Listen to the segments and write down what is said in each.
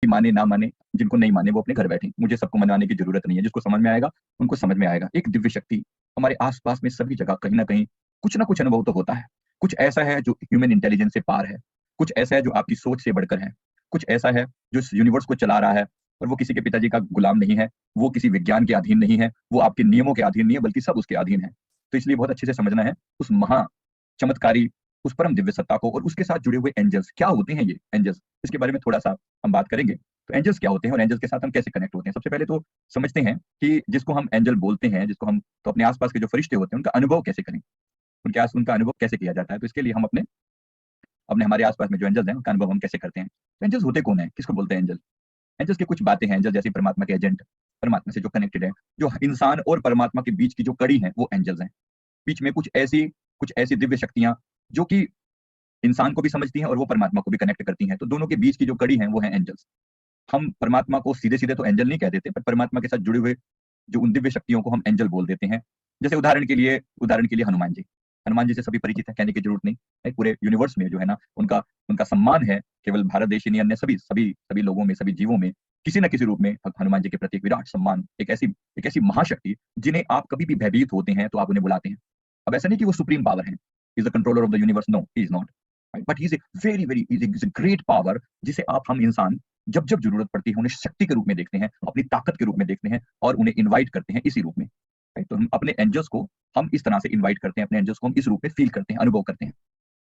माने ना माने, जिनको नहीं माने वो अपने घर बैठे, मुझे सबको मनाने की जरूरत नहीं है, जिसको समझ में आएगा उनको समझ में आएगा। एक दिव्य शक्ति हमारे आसपास में सभी जगह कहीं ना कुछ अनुभव तो होता है। कुछ ऐसा है जो ह्यूमन इंटेलिजेंस से पार है, कुछ ऐसा है जो आपकी सोच से बढ़कर है, कुछ ऐसा है जो इस यूनिवर्स को चला रहा है और वो किसी के पिताजी का गुलाम नहीं है, वो किसी विज्ञान के अधीन नहीं है, वो आपके नियमों के अधीन नहीं है, बल्कि सब उसके अधीन है। तो इसलिए बहुत अच्छे से समझना है उस महा चमत्कारी, उस परम दिव्य सत्ता को और उसके साथ जुड़े हुए एंजल्स क्या होते हैं। ये एंजल्स, इसके बारे में थोड़ा सा हम बात करेंगे। तो एंजल्स क्या होते हैं और एंजल्स के साथ हम कैसे कनेक्ट होते हैं। सबसे पहले तो समझते हैं कि जिसको हम एंजल बोलते हैं, जिसको हम तो अपने आसपास के जो फरिश्ते होते हैं उनका अनुभव कैसे करें, उनका अनुभव कैसे किया जाता है। तो इसके लिए हम अपने अपने हमारे आसपास में जो एंजल्स हैं उनका अनुभव हम कैसे करते हैं। तो एंजल्स होते कौन है, किसको बोलते हैं एंजल। एंजल्स की कुछ बातें हैं। एंजल जैसे परमात्मा के एजेंट, परमात्मा से जो कनेक्टेड है, जो इंसान और परमात्मा के बीच की जो कड़ी है वो एंजल्स हैं। बीच में कुछ ऐसी दिव्य शक्तियां जो कि इंसान को भी समझती हैं और वो परमात्मा को भी कनेक्ट करती हैं। तो दोनों के बीच की जो कड़ी है वो है एंजल्स। हम परमात्मा को सीधे सीधे तो एंजल नहीं कह देते, पर परमात्मा के साथ जुड़े हुए जो उन दिव्य शक्तियों को हम एंजल बोल देते हैं। जैसे उदाहरण के लिए हनुमान जी से सभी परिचित हैं, कहने की जरूरत नहीं है। पूरे यूनिवर्स में जो है ना उनका उनका सम्मान है। केवल भारत देश ही नहीं, अन्य सभी सभी सभी लोगों में, सभी जीवों में किसी न किसी रूप में हनुमान जी के प्रति एक विराट सम्मान, एक ऐसी महाशक्ति जिन्हें आप कभी भी भयभीत होते हैं तो आप उन्हें बुलाते हैं। अब ऐसा नहीं कि वो सुप्रीम पावर है, is the controller of the universe, no he is not, but he is a very very is a great power, जिसे हम इंसान जब जब जरूरत पड़ती है उन्हें शक्ति के रूप में देखते हैं, अपनी ताकत के रूप में देखते हैं और उन्हें इनवाइट करते हैं इसी रूप में। तो हम अपने एंजल्स को हम इस तरह से इनवाइट करते हैं, अपने एंजल्स को हम इस रूप में फील करते हैं, अनुभव करते हैं।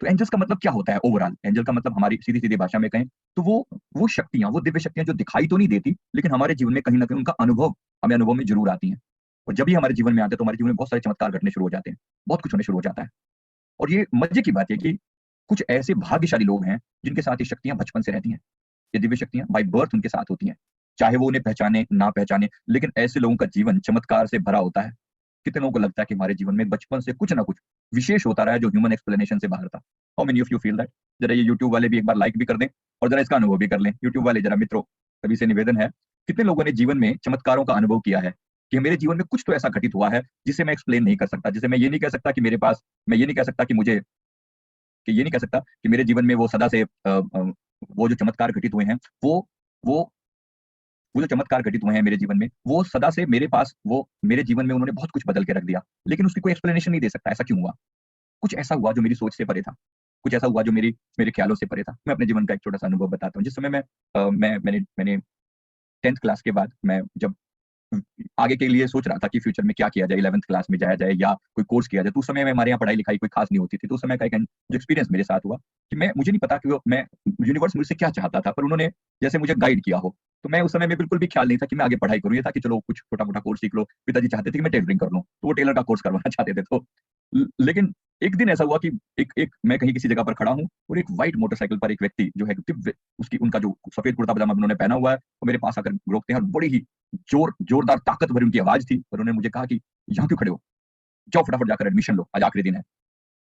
तो एंजल्स का मतलब क्या होता है ओवरऑल। एंजल का मतलब हमारी सीधी सीधी भाषा में कहें तो वो शक्तियां, वो दिव्य शक्तियां जो दिखाई तो नहीं देती, लेकिन हमारे जीवन में कहीं ना कहीं उनका अनुभव हमें अनुभव में जरूर आती हैं। और जब भी हमारे जीवन में आते हैं तो हमारे जीवन में बहुत सारे चमत्कार घटने शुरू हो जाते हैं, बहुत कुछ होने शुरू हो जाता है। और ये मजे की बात है कि कुछ ऐसे भाग्यशाली लोग हैं जिनके साथ ये शक्तियां बचपन से रहती हैं। ये दिव्य शक्तियां बाय बर्थ उनके साथ होती हैं, चाहे वो उन्हें पहचाने ना पहचाने, लेकिन ऐसे लोगों का जीवन चमत्कार से भरा होता है। कितने लोगों को लगता है कि हमारे जीवन में बचपन से कुछ ना कुछ विशेष होता रहा है जो ह्यूमन एक्सप्लेनेशन से बाहर था। How many of you feel that. जरा ये यूट्यूब वाले भी एक बार लाइक भी कर दें और जरा इसका अनुभव भी कर लें। यूट्यूब वाले जरा मित्रों, सभी से निवेदन है, कितने लोगों ने जीवन में चमत्कारों का अनुभव किया है कि मेरे जीवन में कुछ तो ऐसा घटित हुआ है जिसे मैं एक्सप्लेन नहीं कर सकता, जिसे मैं ये नहीं कह सकता कि मेरे पास, मैं ये नहीं कह सकता कि मुझे, कि ये नहीं कह सकता कि मेरे जीवन में वो सदा से वो जो चमत्कार घटित हुए हैं, वो वो वो जो चमत्कार घटित हुए हैं मेरे जीवन में, वो सदा से मेरे पास, वो मेरे जीवन में उन्होंने बहुत कुछ बदल के रख दिया, लेकिन उसकी कोई एक्सप्लेनेशन नहीं दे सकता ऐसा क्यों हुआ। कुछ ऐसा हुआ जो मेरी सोच से परे था, कुछ ऐसा हुआ जो मेरे ख्यालों से परे था। मैं अपने जीवन का एक छोटा सा अनुभव बताता हूँ। जिस समय मैंने 10th क्लास के बाद मैं जब आगे के लिए सोच रहा था कि फ्यूचर में क्या किया जाए, 11th क्लास में जाया जाए या कोई कोर्स किया जाए, तो उस समय में हमारे यहाँ पढ़ाई लिखाई कोई खास नहीं होती थी। तो उस समय का एक जो एक्सपीरियंस मेरे साथ हुआ कि मुझे नहीं पता कि मैं यूनिवर्स मुझसे क्या चाहता था, पर उन्होंने जैसे मुझे गाइड किया हो। तो मैं उस समय में बिल्कुल भी ख्याल नहीं था कि मैं आगे पढ़ाई करूँ, ये था कि चलो कुछ छोटा मोटा कोर्स सीख लो। पिताजी चाहते थे कि मैं टेलरिंग कर लूँ, तो वो टेलर का कोर्स करवाना चाहते थे। तो लेकिन एक दिन ऐसा हुआ कि एक एक मैं कहीं किसी जगह पर खड़ा हूँ और एक व्हाइट मोटरसाइकिल पर एक व्यक्ति जो है दिव्य, उसकी उनका जो सफेद कुर्ता पजामा उन्होंने पहना हुआ है, वो मेरे पास आकर रोकते हैं और बड़ी ही जोरदार ताकत भरी उनकी आवाज थी और उन्होंने मुझे कहा कि यहाँ क्यों खड़े हो, जाओ फटाफट जाकर एडमिशन लो, आज आखिरी दिन है,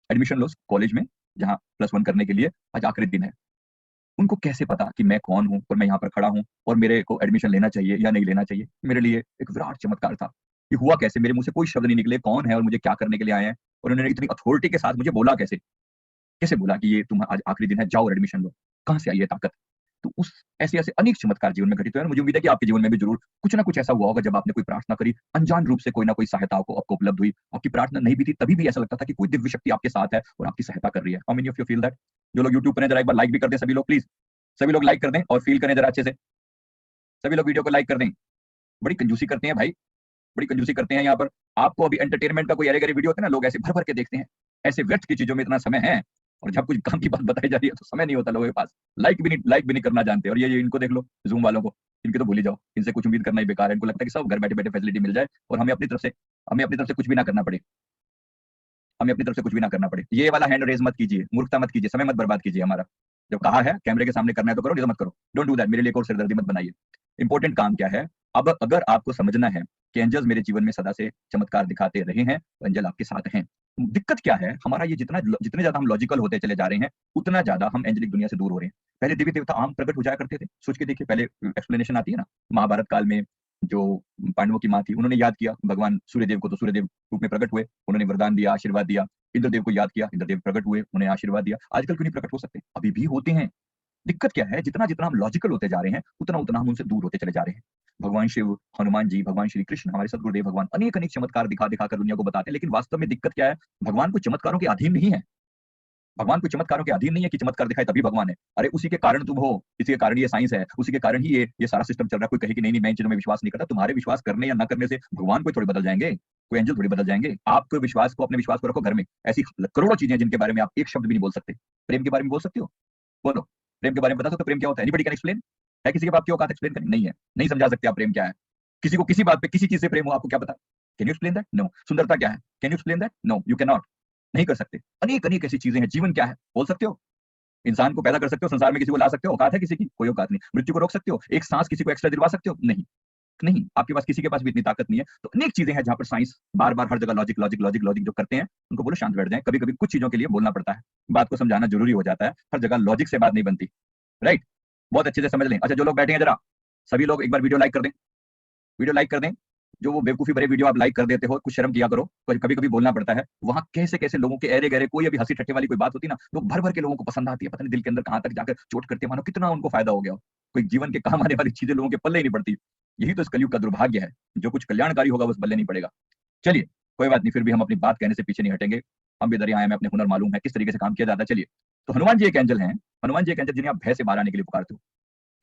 एडमिशन लो कॉलेज में जहाँ +1 करने के लिए आज आखिरी दिन है। उनको कैसे पता कि मैं कौन हूँ और मैं यहाँ पर खड़ा हूँ और मेरे को एडमिशन लेना चाहिए या नहीं लेना चाहिए। मेरे लिए एक विराट चमत्कार था। ये हुआ कैसे, मेरे मुंह से कोई शब्द नहीं निकले, कौन है और मुझे क्या करने के लिए आए हैं, और उन्होंने इतनी अथॉरिटी के साथ मुझे बोला कैसे, कैसे बोला कि ये तुम आज आखिरी दिन है, जाओ एडमिशन लो। कहाँ से आई ये ताकत। तो उस ऐसे-ऐसे अनेक चमत्कार जीवन में घटित हुए हैं। मुझे उम्मीद है कि आपके जीवन में भी ज़रूर कुछ ना कुछ ऐसा हुआ होगा जब आपने कोई प्रार्थना करी, अनजान रूप से कोई ना कोई सहायता को आपको उपलब्ध हुई। आपकी प्रार्थना नहीं भी थी, तभी भी ऐसा लगता था कि कोई दिव्य शक्ति आपके साथ है और आपकी सहायता कर रही है। How many of you feel that? जो लोग यूट्यूब पर हैं, जरा एक बार लाइक भी कर दें सभी लोग प्लीज़। सभी लोग लाइक कर दें और फील करें जरा अच्छे से। सभी लोग वीडियो को लाइक कर दें। बड़ी कंजूसी करते हैं भाई, बड़ी कंजूसी करते हैं यहाँ पर। आपको अभी एंटरटेनमेंट का कोई अरे-गरे वीडियो होता है ना, लोग ऐसे भर-भर के देखते हैं। ऐसे व्यर्थ की चीज़ों में इतना समय है और जब कुछ काम की बात बताई जा रही है तो समय नहीं होता लोगों के पास। लाइक भी नहीं करना जानते। और ये इनको देख लो, ज़ूम वालों को, इनकी तो भूल ही जाओ। इनसे कुछ उम्मीद करना ही बेकार है। इनको लगता है कि सब घर बैठे-बैठे फैसिलिटी मिल जाए और हमें अपनी तरफ से कुछ भी ना करना पड़े। हमें अपनी तरफ से कुछ भी ना करना पड़े। ये वाला हैंड रेज़ मत कीजिए, मूर्खता मत कीजिए, समय मत बर्बाद कीजिए हमारा। जब कहा है कैमरे के सामने करना है तो करो, नहीं तो मत करो। डोंट डू दैट, मेरे लिए एक और सिरदर्दी मत बनाइए। इंपॉर्टेंट काम क्या है? अब अगर आपको समझना है कि एंजल्स मेरे जीवन में सदा से चमत्कार दिखाते रहे हैं, तो एंजल आपके साथ हैं। दिक्कत क्या है? हमारा ये जितने ज़्यादा हम लॉजिकल होते चले जा रहे हैं, उतना ज़्यादा हम एंजेलिक दुनिया से दूर हो रहे हैं। पहले देवी-देवता आम प्रकट हो जाया करते थे। सोच के देखिए, पहले एक्सप्लेनेशन आती है ना, महाभारत काल में जो पांडवों की माँ थी, उन्होंने याद किया भगवान सूर्यदेव को, तो सूर्यदेव रूप में प्रकट हुए, उन्होंने वरदान दिया, आशीर्वाद दिया। इंद्रदेव को याद किया, इंद्रदेव प्रकट हुए, उन्हें आशीर्वाद दिया। आजकल क्यों नहीं प्रकट हो सकते? अभी भी होते हैं। दिक्कत क्या है, जितना-जितना हम लॉजिकल होते जा रहे हैं, उतना-उतना हम उनसे दूर होते चले जा रहे हैं। भगवान शिव, हनुमान जी, भगवान श्री कृष्ण, हमारे सद्गुरुदेव भगवान अनेक-अनेक चमत्कार दिखा-दिखा कर दुनिया को बताते हैं, लेकिन वास्तव में दिक्कत क्या है, भगवान कोई चमत्कारों के अधीन नहीं है। भगवान कोई चमत्कारों के अधीन नहीं है कि चमत्कार दिखाए तभी भगवान है। अरे उसी के कारण तुम हो, इसी के कारण ये साइंस है, उसी के कारण ही ये सारा सिस्टम चल रहा है। कोई कहे कि नहीं, नहीं मैं इन चीज़ों में विश्वास नहीं करता, तुम्हारे विश्वास करने या ना करने से भगवान कोई थोड़ी बदल जाएँगे, कोई एंजल थोड़ी बदल जाएँगे। आपके विश्वास को, अपने विश्वास को रखो घर में। ऐसी करोड़ों चीज़ें हैं जिनके बारे में आप एक शब्द भी नहीं बोल सकते। प्रेम के बारे में बोल सकते हो? बोलो। प्रेम के बारे में बता सकते हो प्रेम क्या होता है? Anybody can explain? है किसी के पास की औकात एक्सप्लेन करने? नहीं है। नहीं समझा सकते आप प्रेम क्या है। किसी को किसी बात पे किसी चीज़ से प्रेम हो, आपको क्या पता? Can you explain that? No. सुंदरता क्या है? Can you explain that? No, you can not. नहीं कर सकते। अनेक-अनेक ऐसी चीज़ें हैं। जीवन क्या है? बोल सकते हो? इंसान को पैदा कर सकते हो, संसार में किसी को ला सकते हो, औकात है किसी की? कोई औकात नहीं। मृत्यु को रोक सकते हो? एक साँस किसी को एक्स्ट्रा दिलवा सकते हो? नहीं। नहीं, आपके पास किसी के पास भी इतनी ताकत नहीं है। तो अनेक चीज़ें हैं जहाँ पर साइंस बार-बार हर जगह लॉजिक, लॉजिक, लॉजिक, लॉजिक जो करते हैं, उनको बोलो शांत बैठ जाएँ। कभी-कभी कुछ चीज़ों के लिए बोलना पड़ता है। बात को समझाना ज़रूरी हो जाता है। हर जगह लॉजिक से बात नहीं बनती। राइट? बहुत अच्छे से समझ लें। अच्छा जो लोग बैठे हैं ज़रा, सभी लोग एक बार वीडियो लाइक कर दें। वीडियो लाइक कर दें। जो वो बेवकूफ़ी भरे वीडियो आप लाइक कर देते हो, कुछ शर्म किया करो। कभी-कभी बोलना पड़ता है। वहाँ कैसे-कैसे लोगों के ऐरे-गैरे कोई अभी हँसी-ठट्टे वाली कोई बात होती है ना, लोग भर-भर के लोगों को पसंद आती है। पता नहीं दिल के अंदर कहाँ तक जाकर चोट करती है, मानो कितना उनको फ़ायदा हो गया हो। कोई जीवन के काम आने वाली चीज़ें लोगों के पल्ले ही नहीं पड़ती। यही तो इस कलयुग का दुर्भाग्य है। जो कुछ कल्याणकारी होगा, वो पल्ले नहीं पड़ेगा। चलिए, कोई बात नहीं, फिर भी हम अपनी बात कहने से पीछे नहीं हटेंगे। हम भी इधर ही आए हैं, हमें अपने हुनर मालूम है, किस तरीके से काम किया जाता है। चलिए, तो हनुमान जी एक एंजल हैं। हनुमान जी एक एंजल जिन्हें आप भय से बाहर आने के लिए पुकारते हो।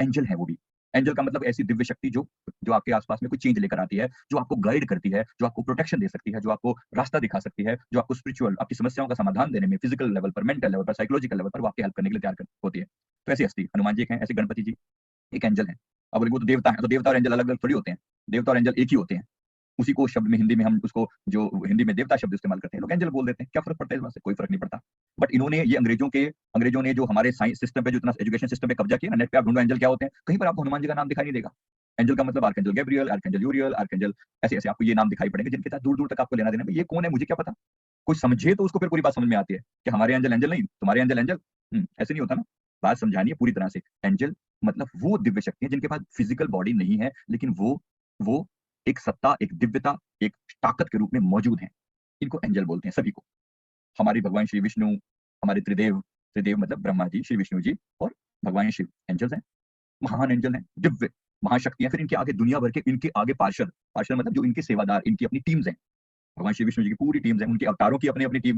एंजल है वो भी। एंजल का मतलब ऐसी दिव्य शक्ति जो जो आपके आस-पास में कोई चेंज लेकर आती है, जो आपको गाइड करती है, जो आपको प्रोटेक्शन दे सकती है, जो आपको रास्ता दिखा सकती है, जो आपको स्पिरिचुअल आपकी समस्याओं का समाधान देने में फिजिकल लेवल पर, मेंटल लेवल पर, साइकोलॉजिकल लेवल पर वो आपकी हेल्प करने के लिए तैयार कर होती है। तो ऐसी हस्ती हनुमान जी एक हैं, ऐसे गणपति जी एक एंजल हैं। अब बोलेंगे वो तो देवता हैं, तो देवता और एंजल अलग-अलग थोड़ी होते हैं। देवता और एंजल एक ही होते हैं। उसी को शब्द में हिंदी में हम उसको जो हिंदी में देवता शब्द इस्तेमाल करते हैं, लोग एंजल बोल देते हैं। क्या फ़र्क पड़ता है इस बात से? कोई फ़र्क नहीं पड़ता। बट इन्होंने ये अंग्रेज़ों ने जो हमारे साइंस सिस्टम पे जो इतना एजुकेशन सिस्टम पे कब्ज़ा किया ना, नेट पे आप ढूँढो एंजल क्या होते हैं, कहीं पर आपको हनुमान जी का नाम दिखाई नहीं देगा। एंजल का मतलब आर्कएंजल गैब्रियल, आर्कएंजल यूरियल, आर्कएंजल ऐसे-ऐसे आपको ये नाम दिखाई पड़ेंगे जिनके साथ दूर-दूर तक आपको लेना-देना है। ये कौन है मुझे क्या पता? कोई समझे तो उसको फिर पूरी बात समझ में आती है कि हमारे एंजल एंजल नहीं, तुम्हारे एंजल एंजल। ऐसे नहीं होता ना। बात समझानी है पूरी तरह से। एंजल मतलब वो दिव्य शक्ति है जिनके पास फिजिकल बॉडी नहीं है, लेकिन वो एक सत्ता, एक दिव्यता, एक ताकत के रूप में मौजूद हैं। इनको एंजल बोलते हैं सभी को। हमारे भगवान श्री विष्णु, हमारे त्रिदेव, त्रिदेव मतलब ब्रह्मा जी, श्री विष्णु जी और भगवान शिव एंजल्स हैं, महान एंजल हैं, दिव्य महाशक्ति हैं। फिर इनके आगे दुनिया भर के इनके आगे पार्षद, पार्षद मतलब जो इनके सेवादार, इनकी अपनी टीम्स हैं। भगवान श्री विष्णु जी की पूरी टीम्स हैं, उनके अवतारों की अपनी-अपनी टीम